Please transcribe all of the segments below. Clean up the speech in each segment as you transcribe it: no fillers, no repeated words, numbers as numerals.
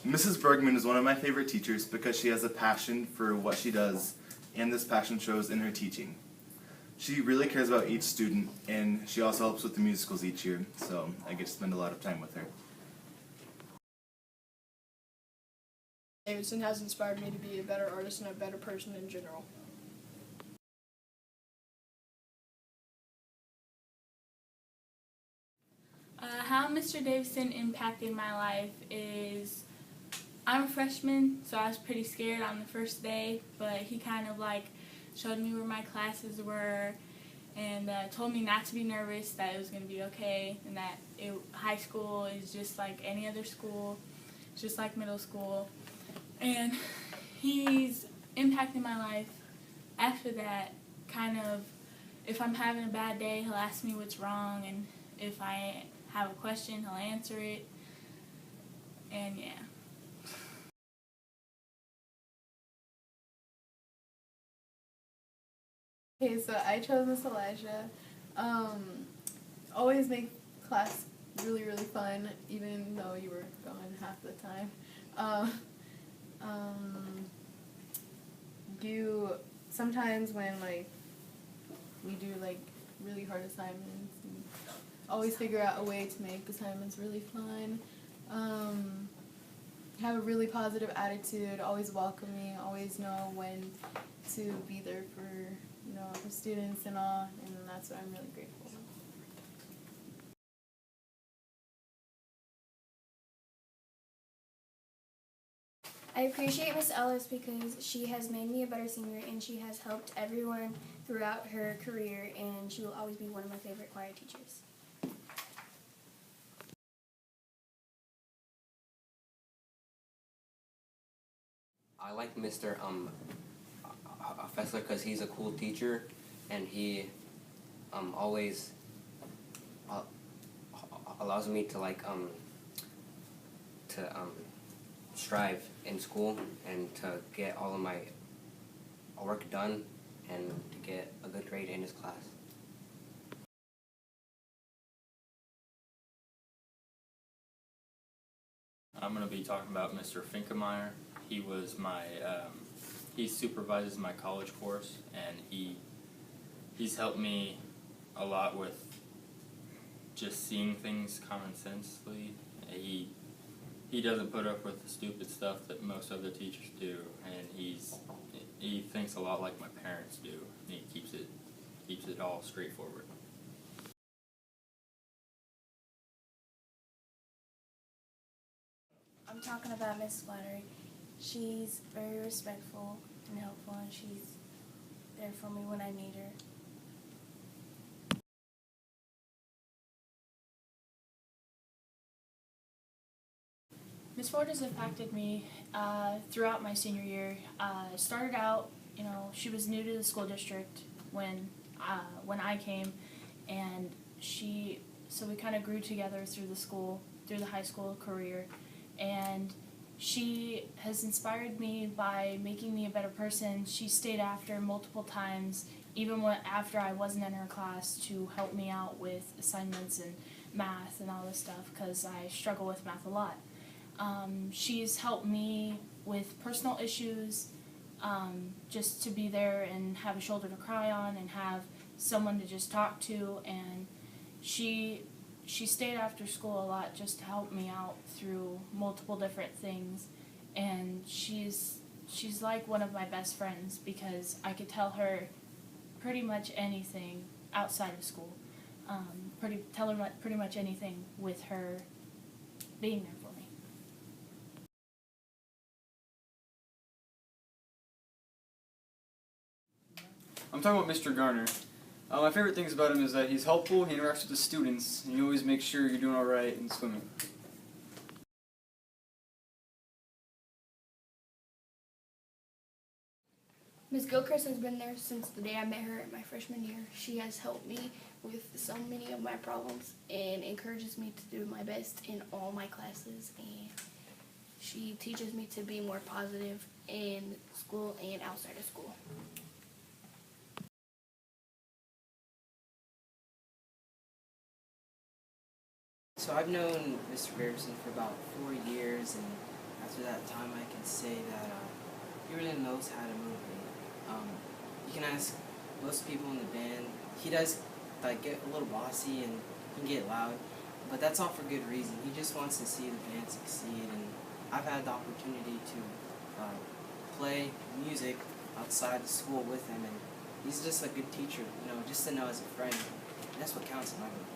Mrs. Bergman is one of my favorite teachers because she has a passion for what she does, and this passion shows in her teaching. She really cares about each student, and she also helps with the musicals each year, so I get to spend a lot of time with her. Davidson has inspired me to be a better artist and a better person in general. How Mr. Davidson impacted my life is I'm a freshman, so I was pretty scared on the first day, but he kind of like showed me where my classes were and told me not to be nervous, that it was going to be okay, and that high school is just like any other school, just like middle school. And he's impacted my life after that. Kind of, if I'm having a bad day, he'll ask me what's wrong, and if I have a question, he'll answer it. And yeah. Okay, so I chose Miss Elijah. Always make class really, really fun, even though you were gone half the time. You sometimes when like we do like really hard assignments, and always figure out a way to make assignments really fun. Have a really positive attitude, always welcoming, always know when to be there for the students and all, and that's what I'm really grateful for. I appreciate Miss Ellis because she has made me a better singer and she has helped everyone throughout her career, and she will always be one of my favorite choir teachers. I like Mr. Fessler because he's a cool teacher, and he always allows me to strive in school and to get all of my work done and to get a good grade in his class. I'm going to be talking about Mr. Finkemeyer. He was my, he supervises my college course, and he's helped me a lot with just seeing things common sensely. He doesn't put up with the stupid stuff that most other teachers do, and he thinks a lot like my parents do, and he keeps it all straightforward. I'm talking about Miss Flattery. She's very respectful and helpful, and she's there for me when I need her. Miss Ford has impacted me throughout my senior year. Started out, she was new to the school district when I came, and so we kind of grew together through the high school career, and she has inspired me by making me a better person. She stayed after multiple times, even after I wasn't in her class, to help me out with assignments and math and all this stuff, because I struggle with math a lot. She's helped me with personal issues, just to be there and have a shoulder to cry on and have someone to just talk to, and she stayed after school a lot just to help me out through multiple different things, and she's like one of my best friends because I could tell her pretty much anything outside of school, tell her pretty much anything with her being there for me. I'm talking about Mr. Garner. My favorite things about him is that he's helpful, he interacts with the students, and he always makes sure you're doing alright in swimming. Ms. Gilchrist has been there since the day I met her my freshman year. She has helped me with so many of my problems and encourages me to do my best in all my classes, and she teaches me to be more positive in school and outside of school. So I've known Mr. Bearson for about 4 years, and after that time, I can say that he really knows how to move me. You can ask most people in the band. He does like get a little bossy and he can get loud, but that's all for good reason. He just wants to see the band succeed, and I've had the opportunity to play music outside of school with him, and he's just a good teacher, you know, just to know as a friend. That's what counts in my book.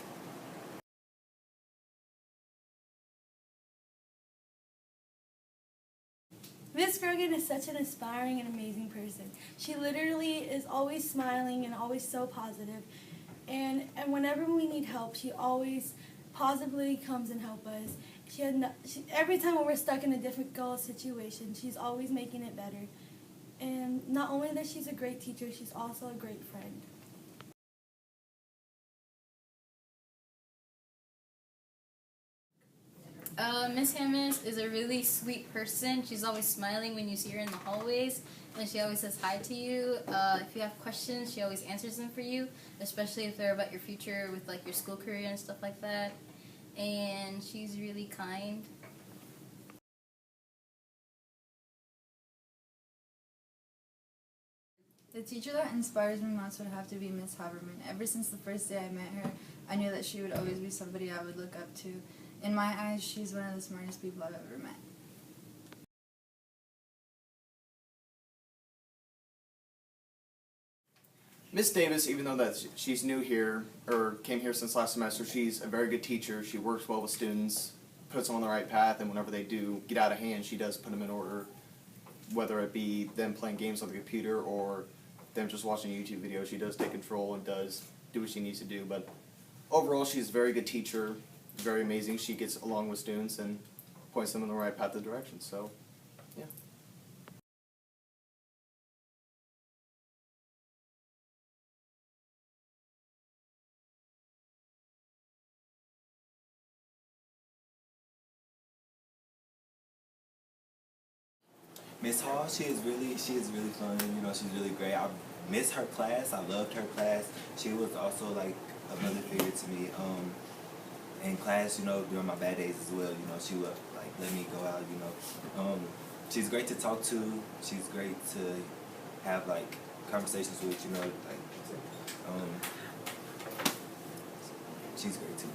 Miss Grogan is such an inspiring and amazing person. She literally is always smiling and always so positive. And whenever we need help, she always positively comes and helps us. Every time when we're stuck in a difficult situation, she's always making it better. And not only that she's a great teacher, she's also a great friend. Miss Hammond is a really sweet person. She's always smiling when you see her in the hallways, and she always says hi to you. If you have questions, she always answers them for you, especially if they're about your future with like your school career and stuff like that. And she's really kind. The teacher that inspires me most would have to be Miss Haberman. Ever since the first day I met her, I knew that she would always be somebody I would look up to. In my eyes, she's one of the smartest people I've ever met. Miss Davis, even though that she's new here, or came here since last semester, she's a very good teacher. She works well with students, puts them on the right path, and whenever they do get out of hand, she does put them in order, whether it be them playing games on the computer or them just watching YouTube videos. She does take control and does do what she needs to do, but overall, she's a very good teacher, very amazing. She gets along with students and points them in the right path of direction, so, yeah. Miss Hall, she is really fun. You know, she's really great. I miss her class. I loved her class. She was also like a mother figure to me. In class, you know, during my bad days as well. You know, she would like let me go out. You know, she's great to talk to. She's great to have like conversations with. You know, like she's great too.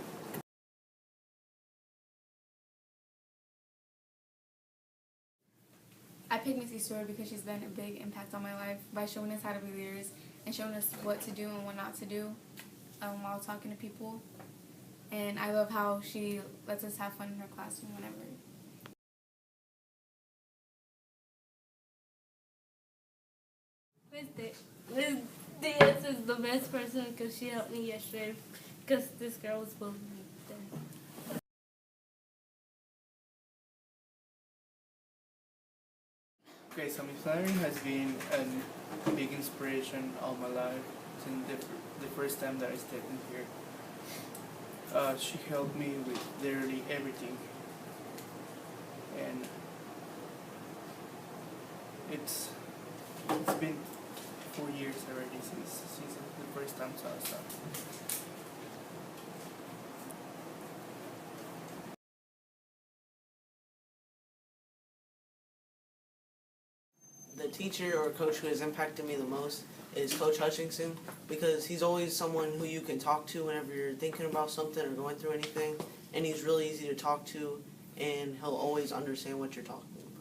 I picked Missy Stewart because she's been a big impact on my life by showing us how to be leaders and showing us what to do and what not to do while talking to people. And I love how she lets us have fun in her classroom whenever. Miss Diaz is the best person because she helped me yesterday because this girl was supposed to be there. Okay, so Miss Flannery has been a big inspiration all my life since the first time that I stepped in here. She helped me with literally everything, and it's been 4 years already since the first time I saw her. The teacher or coach who has impacted me the most is Coach Hutchinson, because he's always someone who you can talk to whenever you're thinking about something or going through anything, and he's really easy to talk to, and he'll always understand what you're talking about.